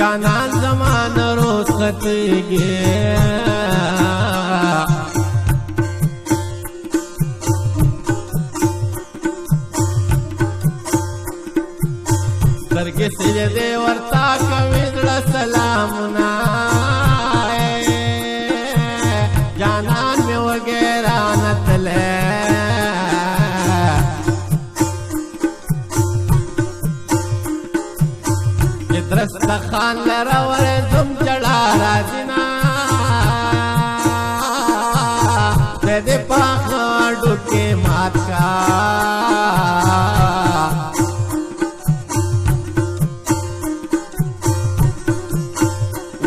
جانان زمان روز خطیگی درگی سجدے ورطا کوي زړه سلامونه جانان می وغیرہ نتلے درست خان لرا ورزم جڑا رازینا دے پاک ڈوکے مات کا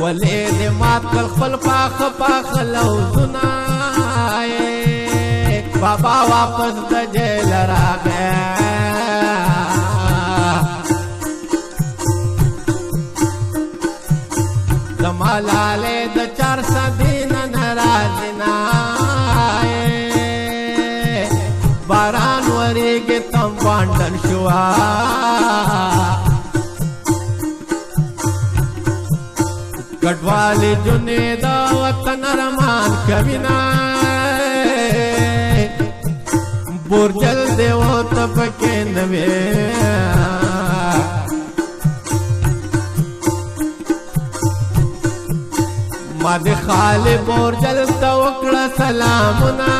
ولی دے مات کل خپل پاک پاک لوزنا بابا واپس د جیل را گیا ملالے د 400 دین ناراضنا باران وریږي تم باندل شوا کډوالی جنید وطن رمان کبینا بورجل دیو تپکې نوې ما د خالی بورجل تا وکړه سلامونه